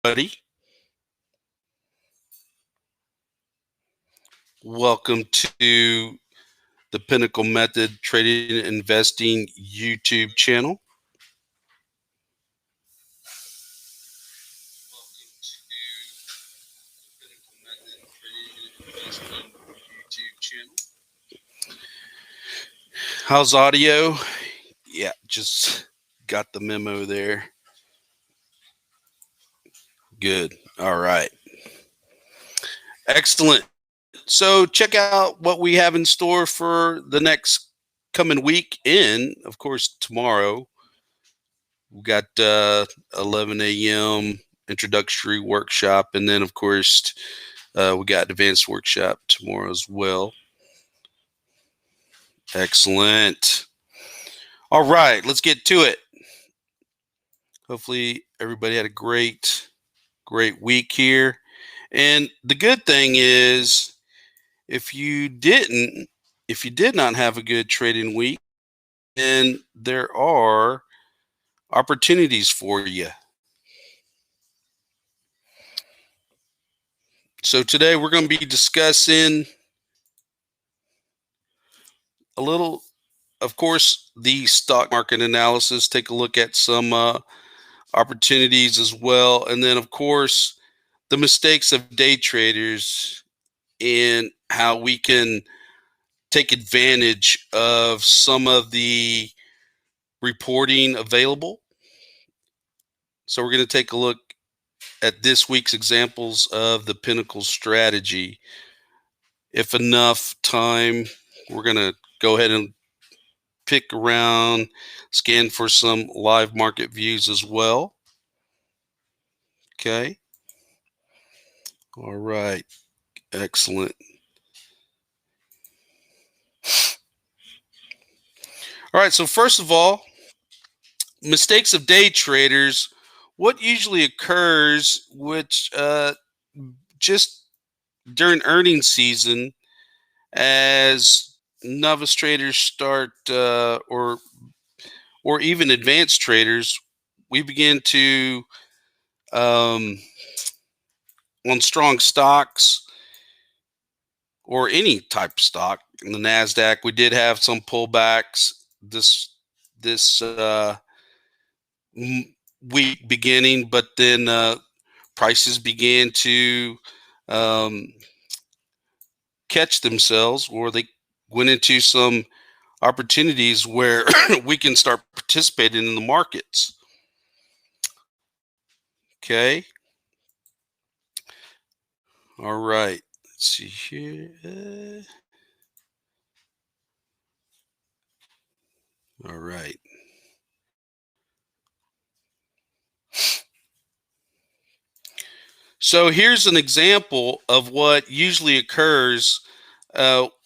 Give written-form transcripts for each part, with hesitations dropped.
Buddy. Welcome to the Pinnacle Method Trading and Investing YouTube channel. How's audio? Yeah, just got the memo there. Good. All right. Excellent. So check out what we have in store for the next coming week. Of course, tomorrow we got 11 a.m. introductory workshop, and then of course we got advanced workshop tomorrow as well. Excellent. All right, let's get to it. Hopefully everybody had a great week here. And the good thing is if you did not have a good trading week, then there are opportunities for you. So today we're going to be discussing a little, of course, the stock market analysis, take a look at some opportunities as well. And then, of course, the mistakes of day traders and how we can take advantage of some of the reporting available. So we're going to take a look at this week's examples of the Pinnacle strategy. If enough time, we're going to go ahead and pick around, scan for some live market views as well. Okay. All right. Excellent. All right. So first of all, mistakes of day traders. What usually occurs, which just during earnings season, as novice traders start, or even advanced traders, we begin to on strong stocks or any type of stock in the Nasdaq. We did have some pullbacks this week beginning, but then prices began to catch themselves, or they went into some opportunities where we can start participating in the markets. Okay. All right. Let's see here. All right. So here's an example of what usually occurs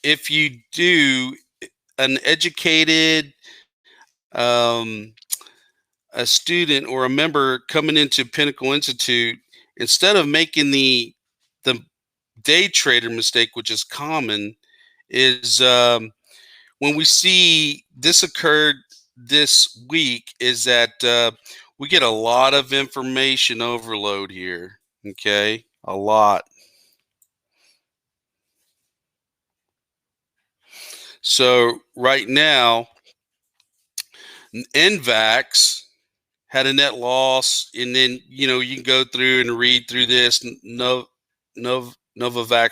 if you do an educated a student or a member coming into Pinnacle Institute. Instead of making the day trader mistake, which is common, is when we see this occurred this week, is that we get a lot of information overload here. Okay, a lot. So right now, NVAX had a net loss, and then you can go through and read through this. Novavax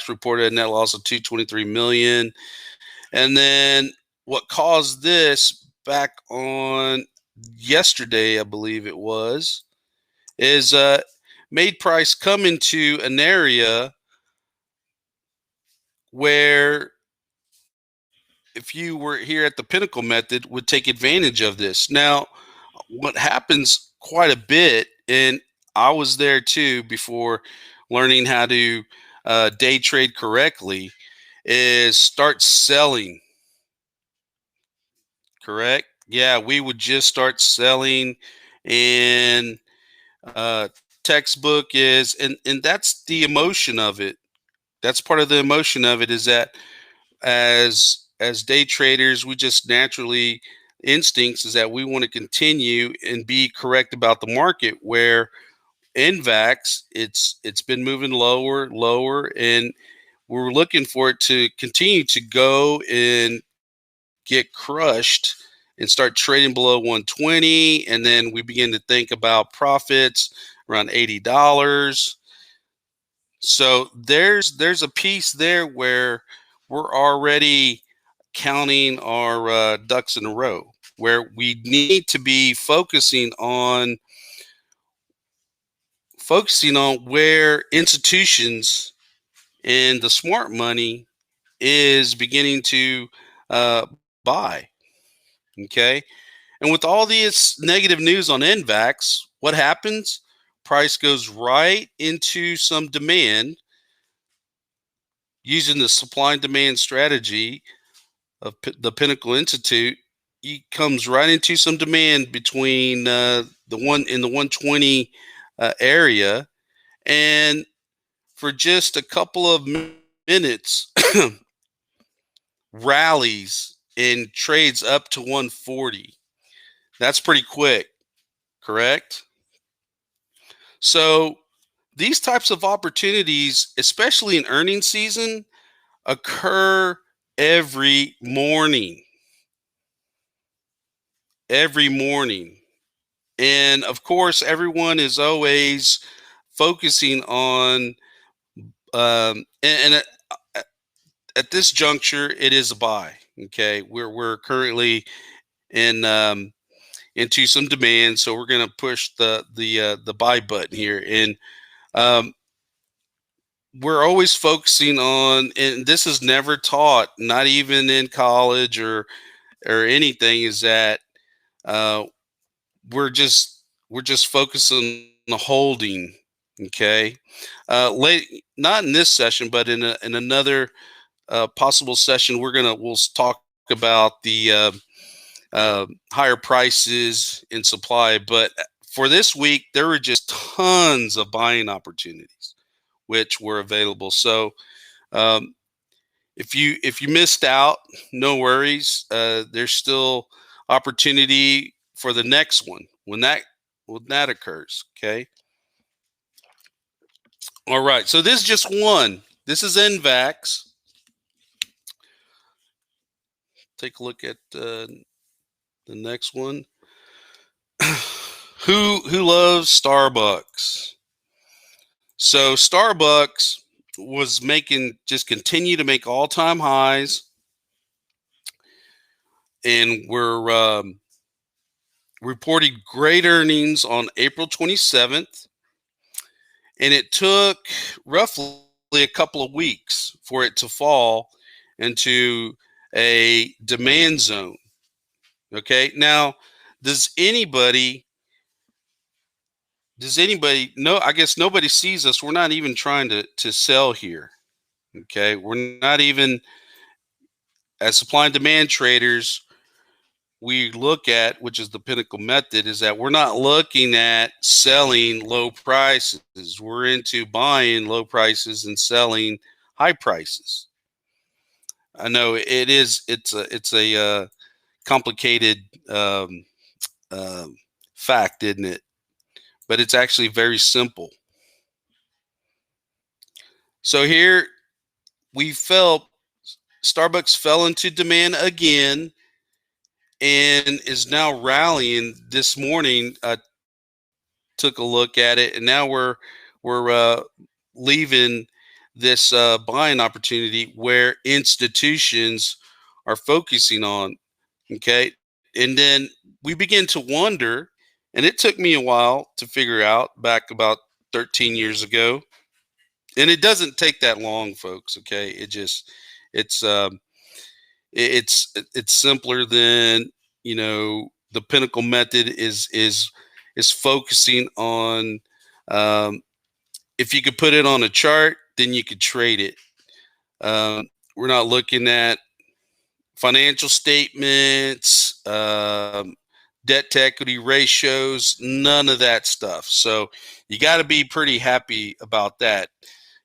reported a net loss of 223 million, and then what caused this back on yesterday, I believe it was, is made price come into an area where, if you were here at the Pinnacle method, would take advantage of this. Now, what happens quite a bit, and I was there too before learning how to day trade correctly, is start selling. Correct? Yeah, we would just start selling, and textbook is, and that's the emotion of it. That's part of the emotion of it, is that as day traders, we just naturally, instincts is that we want to continue and be correct about the market, where NVAX, it's been moving lower, and we're looking for it to continue to go and get crushed and start trading below 120, and then we begin to think about profits around $80. So there's a piece there where we're already counting our ducks in a row, where we need to be focusing on where institutions and the smart money is beginning to uh, buy. Okay. And with all this negative news on NVAX, what happens? Price goes right into some demand using the supply and demand strategy of the Pinnacle Institute. He comes right into some demand between the 120 area, and for just a couple of minutes, rallies and trades up to 140. That's pretty quick, correct? So these types of opportunities, especially in earnings season, occur every morning. Every morning. And of course, everyone is always focusing on, at this juncture, it is a buy. Okay, we're currently in into some demand, so we're going to push the buy button here, and um, we're always focusing on, and this is never taught, not even in college or anything, is that uh, we're just focusing on the holding. Okay, late, not in this session, but in another possible session, we'll talk about the higher prices in supply. But for this week, there were just tons of buying opportunities which were available. So um, if you missed out, no worries. There's still opportunity for the next one when that occurs. Okay. All right. So this is just one. This is NVAX. Take a look at the next one. Who loves Starbucks? So Starbucks was continue to make all-time highs, and we're reported great earnings on April 27th, and it took roughly a couple of weeks for it to fall into a demand zone. Okay, now does anybody know? I guess nobody sees us. We're not even trying to sell here. Okay, we're not even, as supply and demand traders, we look at, which is the Pinnacle method, is that we're not looking at selling low prices. We're into buying low prices and selling high prices. I know it's a complicated uh, fact, isn't it? But it's actually very simple. So here we felt Starbucks fell into demand again and is now rallying this morning. Took a look at it, and now we're leaving this buying opportunity where institutions are focusing on. Okay, and then we begin to wonder, and it took me a while to figure out, back about 13 years ago, and it doesn't take that long, folks. Okay, it's it's simpler than, the Pinnacle method is focusing on, um, if you could put it on a chart, then you could trade it. We're not looking at financial statements, debt to equity ratios, none of that stuff. So you got to be pretty happy about that.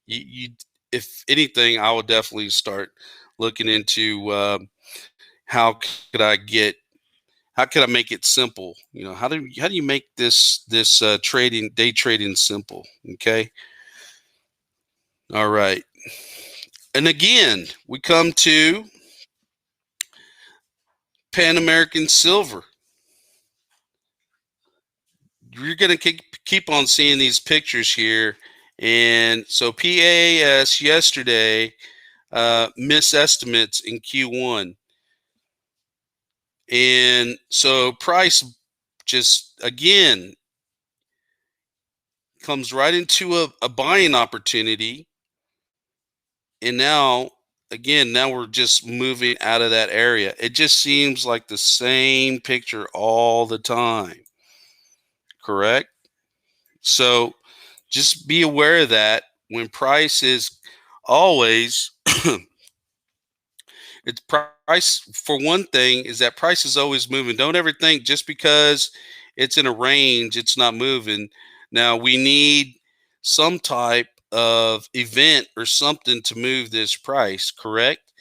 You, if anything, I would definitely start looking into how could I get how can I make it simple? How do you make this day trading simple? Okay. All right. And again, we come to Pan American Silver. You're going to keep on seeing these pictures here. And so PAAS yesterday missed estimates in Q1. And so price just, again, comes right into a buying opportunity. And now, again, now we're just moving out of that area. It just seems like the same picture all the time. Correct? So just be aware of that when price is always it's price. For one thing, is that price is always moving. Don't ever think just because it's in a range it's not moving. Now we need some type of event or something to move this price, correct?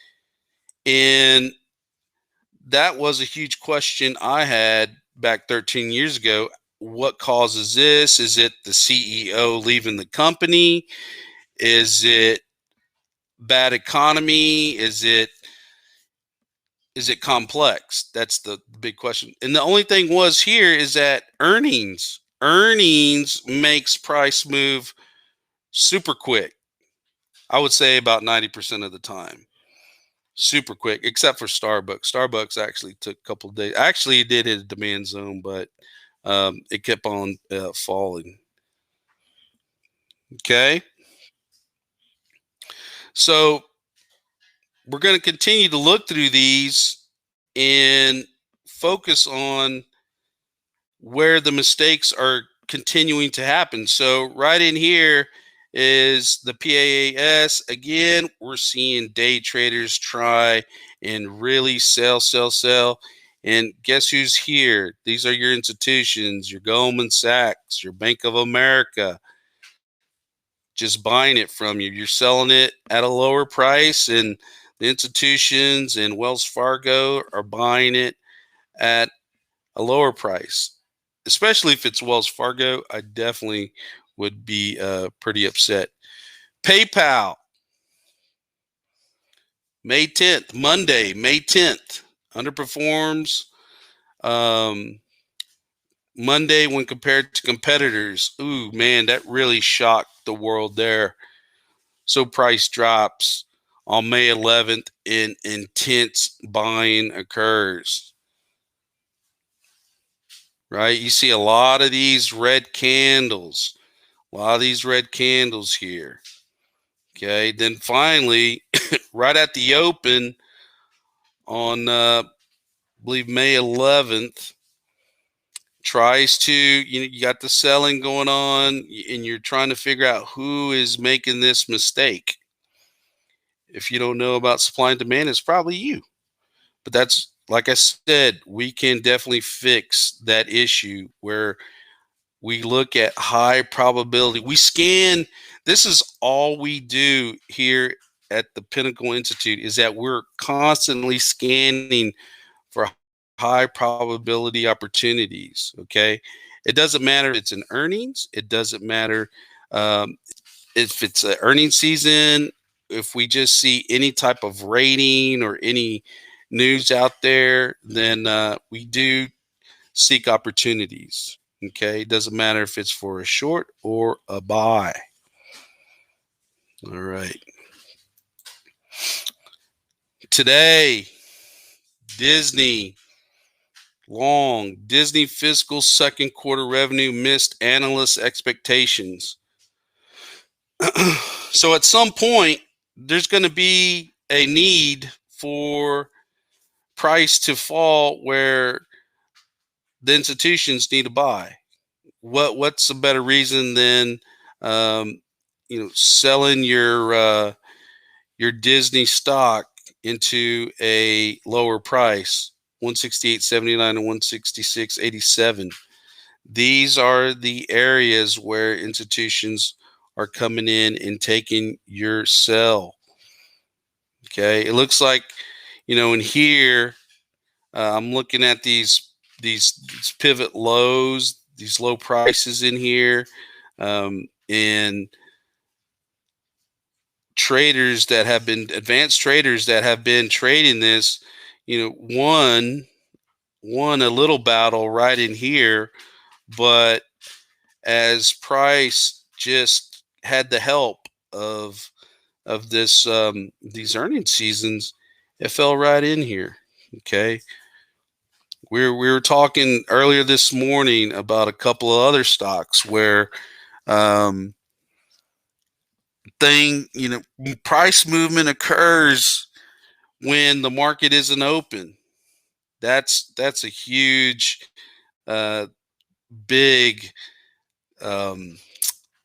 And that was a huge question I had back 13 years ago. What causes this? Is it the CEO leaving the company? Is it bad economy? Is it complex? That's the big question. And the only thing was here is that earnings makes price move super quick. I would say about 90% of the time. Super quick, except for Starbucks. Starbucks actually took a couple of days. Actually, it did hit a demand zone, but it kept on falling. Okay. So we're going to continue to look through these and focus on where the mistakes are continuing to happen. So right in here is the PAAS. Again, we're seeing day traders try and really sell. And guess who's here? These are your institutions, your Goldman Sachs, your Bank of America, just buying it from you. You're selling it at a lower price, and the institutions and Wells Fargo are buying it at a lower price. Especially if it's Wells Fargo, I definitely would be pretty upset. PayPal, May 10th, Monday, May 10th, underperforms Monday when compared to competitors. Ooh, man, that really shocked the world there. So price drops on May 11th and intense buying occurs. Right? You see a lot of these red candles. Here. Okay. Then finally, right at the open on, I believe, May 11th, tries to, you got the selling going on and you're trying to figure out who is making this mistake. If you don't know about supply and demand, it's probably you. But that's, like I said, we can definitely fix that issue where we look at high probability. We scan. This is all we do here at the Pinnacle Institute, is that we're constantly scanning for high probability opportunities. Okay. It doesn't matter if it's in earnings. It doesn't matter if it's an earnings season. If we just see any type of rating or any news out there, then we do seek opportunities. Okay. It doesn't matter if it's for a short or a buy. All right. Today, Disney fiscal second quarter revenue missed analyst expectations. So at some point, there's going to be a need for price to fall where the institutions need to buy. What's a better reason than selling your Disney stock into a lower price, 168.79 and 166.87. These are the areas where institutions are coming in and taking your sell. Okay, it looks like, in here, I'm looking at these these pivot lows, these low prices in here, and traders that have been advanced traders that have been trading this, won a little battle right in here, but as price just had the help of this these earnings seasons, it fell right in here. Okay, we were talking earlier this morning about a couple of other stocks where um, price movement occurs when the market isn't open. That's a huge, uh, big um,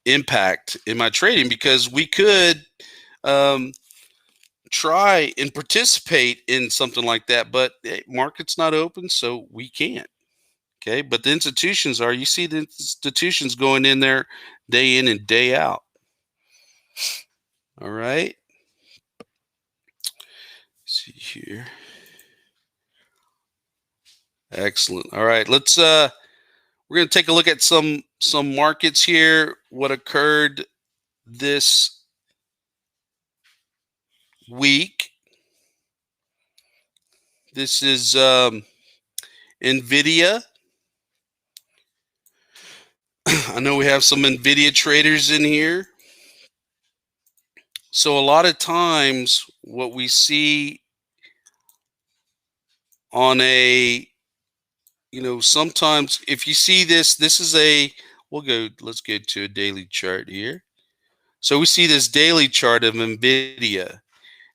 impact in my trading, because we could um, try and participate in something like that, but market's not open, so we can't. Okay, but the institutions are. You see the institutions going in there day in and day out. All right. Let's see here. Excellent. All right, we're going to take a look at some markets here. What occurred this week? This is NVIDIA. I know we have some NVIDIA traders in here. So a lot of times what we see on sometimes if you see this is let's go to a daily chart here. So we see this daily chart of NVIDIA.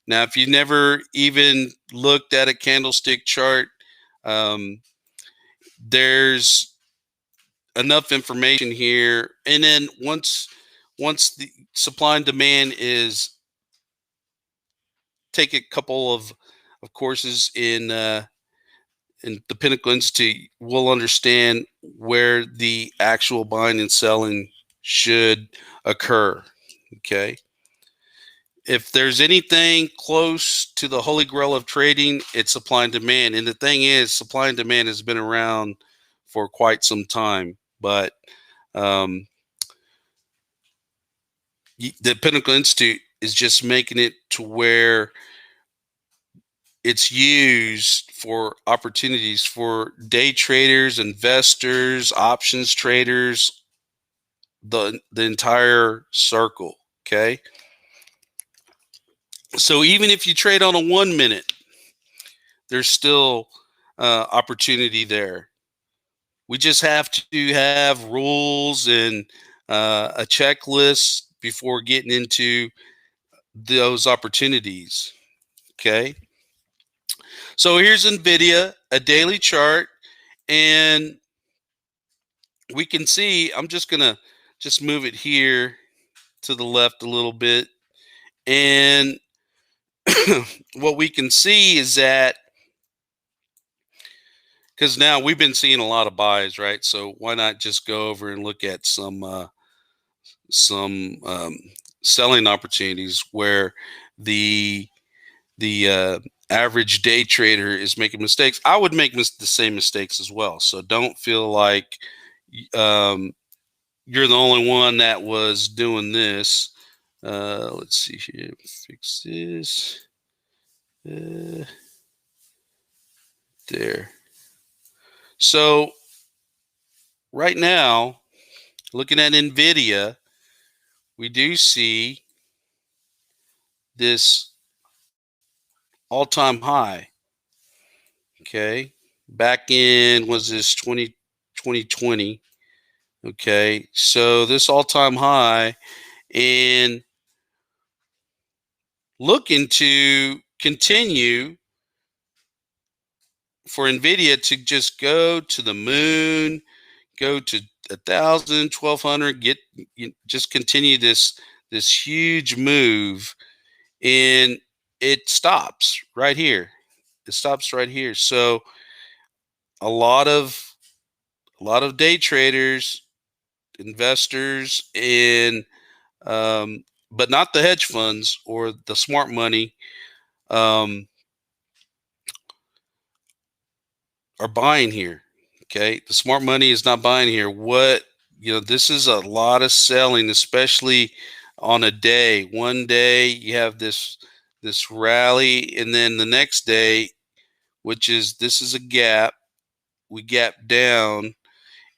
Now, if you've never even looked at a candlestick chart, there's enough information here. And then once the supply and demand is, take a couple of courses in the Pinnacle Institute, we'll understand where the actual buying and selling should occur. Okay. If there's anything close to the holy grail of trading, it's supply and demand. And the thing is, supply and demand has been around for quite some time, but um, the Pinnacle Institute is just making it to where it's used for opportunities for day traders, investors, options traders, the entire circle. Okay. So even if you trade on a 1 minute, there's still opportunity there. We just have to have rules and a checklist before getting into those opportunities. Okay. So here's NVIDIA, a daily chart, and we can see, I'm just going to just move it here to the left a little bit. And what we can see is that, because now we've been seeing a lot of buys, right? So why not just go over and look at some selling opportunities where the average day trader is making mistakes. I would make the same mistakes as well. So don't feel like you're the only one that was doing this. Let's see here. Fix this. There. So right now, looking at NVIDIA, we do see this all-time high. Okay. Back in, was this 2020? Okay. So this all-time high, and looking to continue for NVIDIA to just go to the moon, go to 1,000, 1,200, just continue this huge move, and it stops right here. It stops right here. So a lot of day traders, investors, and but not the hedge funds or the smart money, are buying here. Okay, the smart money is not buying here. What, this is a lot of selling, especially on a day. One day you have this rally, and then the next day, which is this is a gap, we gap down,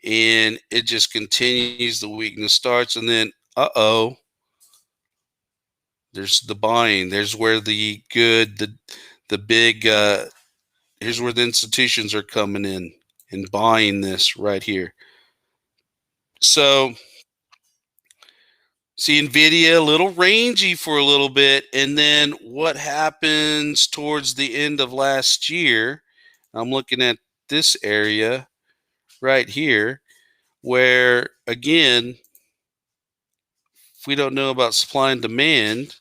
and it just continues. The weakness starts, and then there's the buying. There's where the big here's where the institutions are coming in and buying this right here. So see NVIDIA a little rangy for a little bit, and then what happens towards the end of last year? I'm looking at this area right here, where again, if we don't know about supply and demand,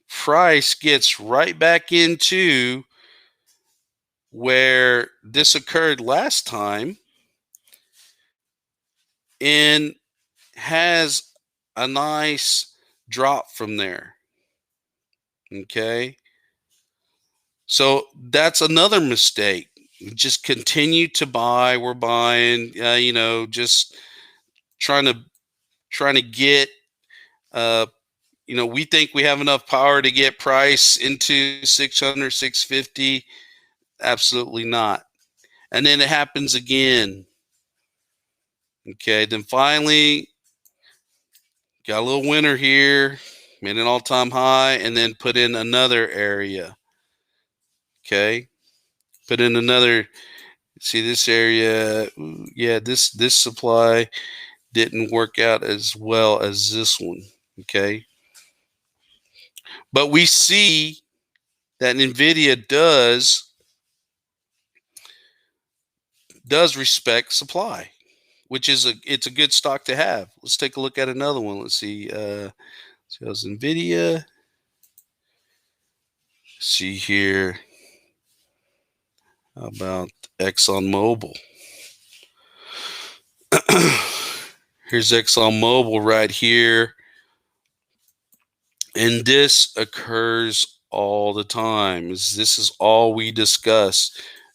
price gets right back into where this occurred last time and has a nice drop from there. Okay. So that's another mistake. Just continue to buy. We're buying, just trying to get, uh, we think we have enough power to get price into 600, 650. Absolutely not. And then it happens again. Okay. Then finally, got a little winner here, made an all-time high, and then put in another area. Okay. Put in another. See this area. Yeah, this supply didn't work out as well as this one. Okay. But we see that NVIDIA does respect supply, which is it's a good stock to have. Let's take a look at another one. Let's see. Sales NVIDIA. See here. How about ExxonMobil? Here's ExxonMobil right here. And this occurs all the time. This is all we discuss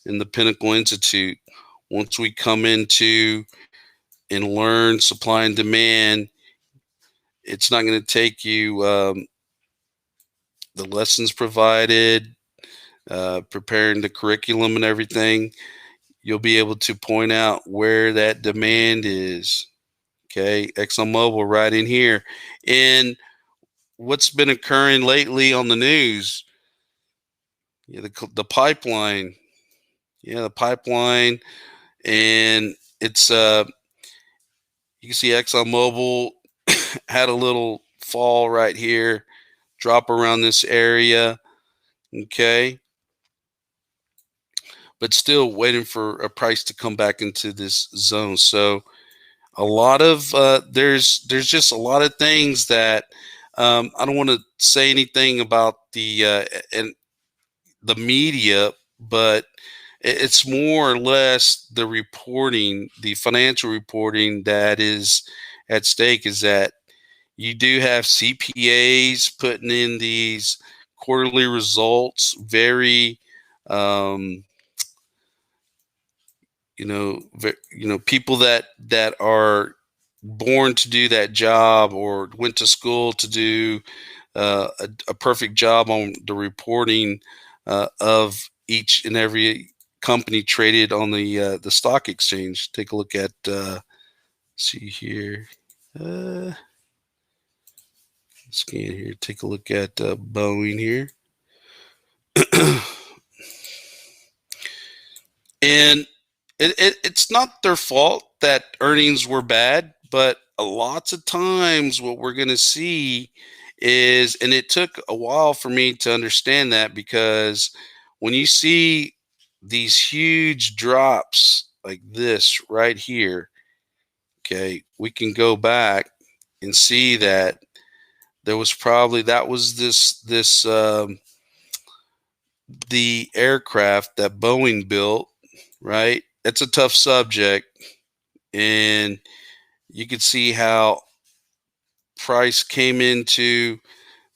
in the Pinnacle Institute. Once we come into and learn supply and demand, it's not going to take you the lessons provided, preparing the curriculum and everything. You'll be able to point out where that demand is. Okay, ExxonMobil right in here. And what's been occurring lately on the news? Yeah, the pipeline. Yeah, the pipeline, and it's you can see ExxonMobil had a little fall right here, drop around this area. Okay, but still waiting for a price to come back into this zone. So a lot of there's just a lot of things that I don't want to say anything about and the media, but it's more or less the reporting, the financial reporting that is at stake. Is that you do have CPAs putting in these quarterly results, very um, people that are born to do that job or went to school to do a perfect job on the reporting of each and every company traded on the stock exchange. Take a look at see here. Scan here. Take a look at Boeing here. And it's not their fault that earnings were bad, but lots of times what we're going to see is, and it took a while for me to understand that, because when you see these huge drops like this right here, okay, we can go back and see that there was probably that was this the aircraft that Boeing built, right? That's a tough subject, and you can see how price came into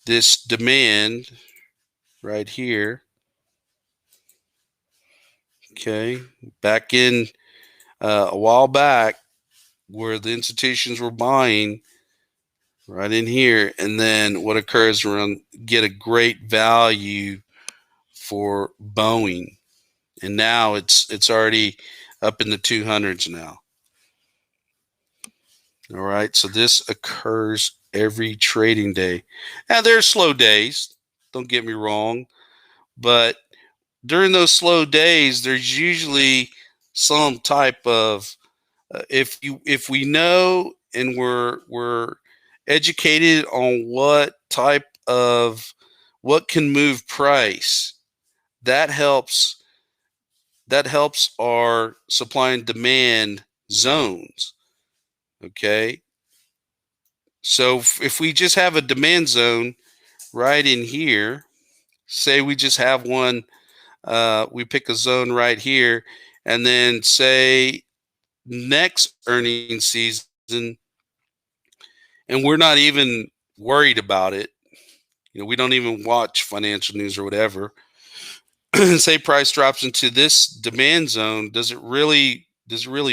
this demand right here. Okay, back in a while back, where the institutions were buying right in here, and then what occurs around get a great value for Boeing, and now it's already up in the 200s now. All right, so this occurs every trading day. Now there's slow days, don't get me wrong, but during those slow days, there's usually some type of if we know and we're educated on what type of what can move price, that helps our supply and demand zones. Okay, so if we just have a demand zone right in here, say we just have one, we pick a zone right here, and then say next earnings season, and we're not even worried about it. We don't even watch financial news or whatever. Say price drops into this demand zone. Does it really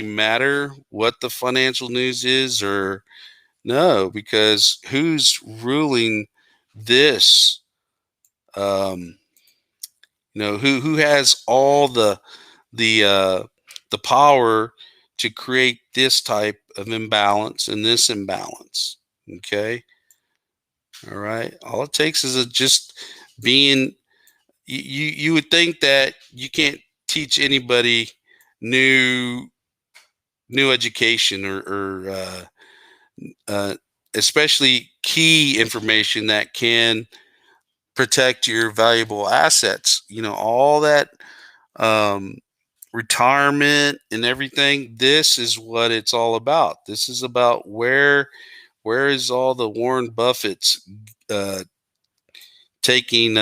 matter what the financial news is, or no? Because who's ruling this? Um, who has all the power to create this type of imbalance and this imbalance? Okay, all right. All it takes is just being. You would think that you can't teach anybody new education or uh, especially key information that can protect your valuable assets. All that um, retirement and everything. This is what it's all about. This is about where is all the Warren Buffett's uh, taking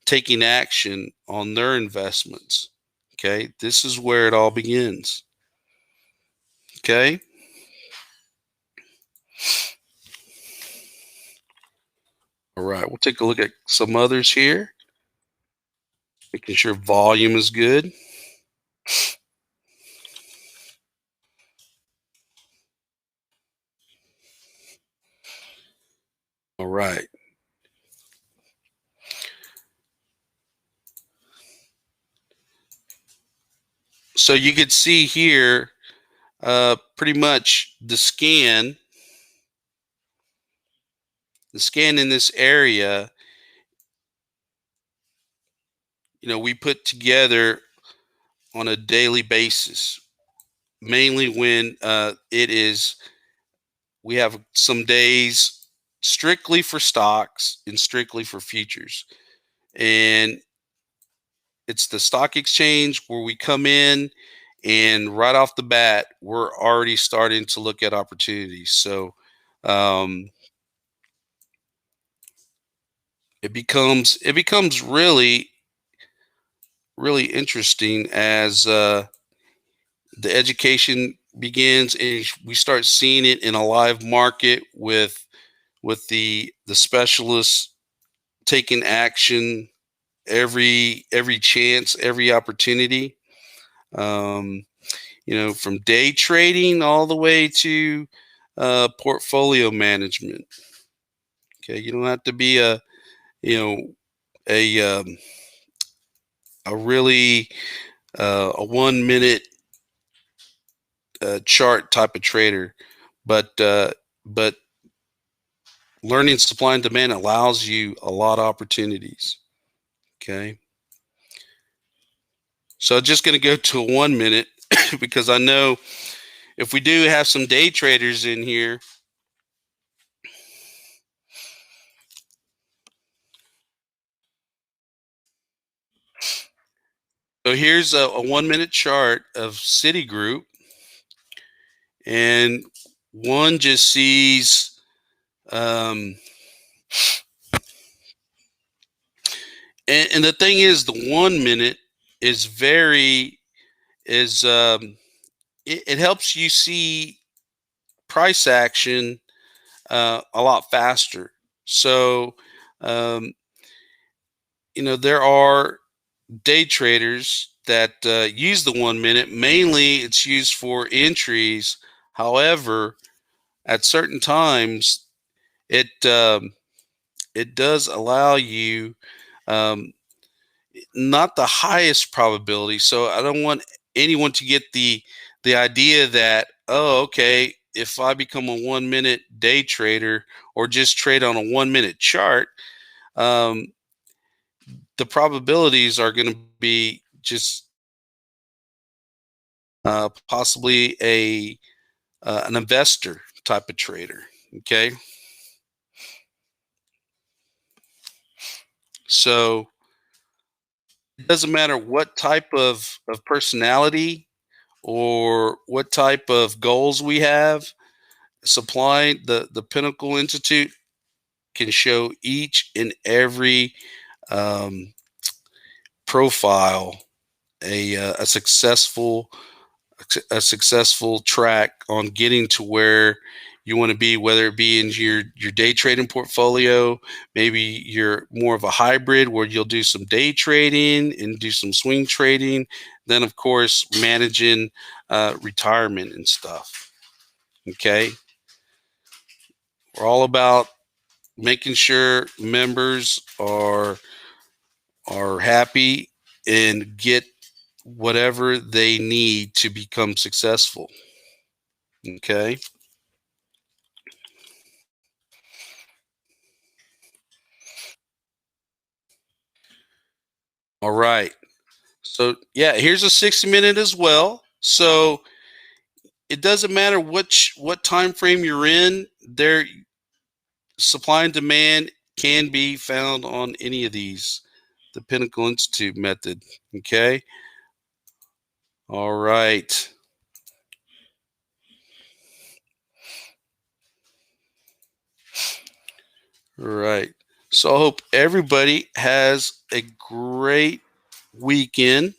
taking action on their investments. Okay, this is where it all begins. Okay, all right. We'll take a look at some others here, making sure volume is good. All right. So you could see here, pretty much the scan in this area. We put together on a daily basis, mainly when we have some days strictly for stocks and strictly for futures. And it's the stock exchange where we come in, and right off the bat, we're already starting to look at opportunities. So um, it becomes really really interesting as the education begins, and we start seeing it in a live market with the specialists taking action every chance, every opportunity. Um, from day trading all the way to portfolio management. Okay, you don't have to be you know a a really a 1 minute chart type of trader, but learning supply and demand allows you a lot of opportunities. Okay, so I'm just going to go to a 1 minute because I know if we do have some day traders in here. So here's a 1 minute chart of Citigroup, and one just sees, um, and the thing is, the 1 minute is very is it helps you see price action a lot faster. So there are day traders that use the 1 minute. Mainly, it's used for entries. However, at certain times, it it does allow you um, not the highest probability. So I don't want anyone to get the idea that, oh, okay, if I become a 1 minute day trader or just trade on a 1 minute chart, um, the probabilities are going to be just possibly a an investor type of trader. Okay, so it doesn't matter what type of personality or what type of goals we have. Supply the Pinnacle Institute can show each and every um, profile a successful track on getting to where you want to be, whether it be in your day trading portfolio. Maybe you're more of a hybrid where you'll do some day trading and do some swing trading, then of course managing retirement and stuff. Okay, we're all about making sure members are happy and get whatever they need to become successful. Okay. All right. So yeah, here's a 60-minute as well. So it doesn't matter what time frame you're in. There, supply and demand can be found on any of these. The Pinnacle Institute method. Okay. All right. All right. So I hope everybody has a great weekend.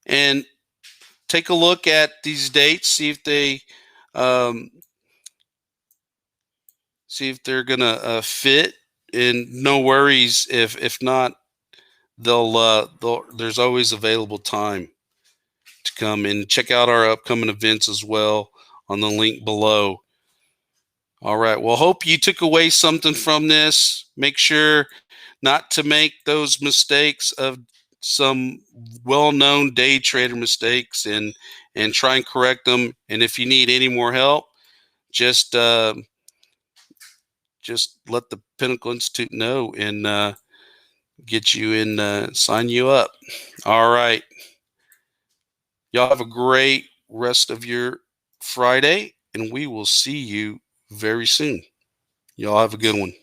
And take a look at these dates, um, see if they're gonna fit. And no worries if not, there's always available time to come and check out our upcoming events as well on the link below. All right. Well, hope you took away something from this. Make sure not to make those mistakes of some well-known day trader mistakes, and try and correct them. And if you need any more help, just uh, just let the Pinnacle Institute know, and get you in, sign you up. All right. Y'all have a great rest of your Friday, and we will see you very soon. Y'all have a good one.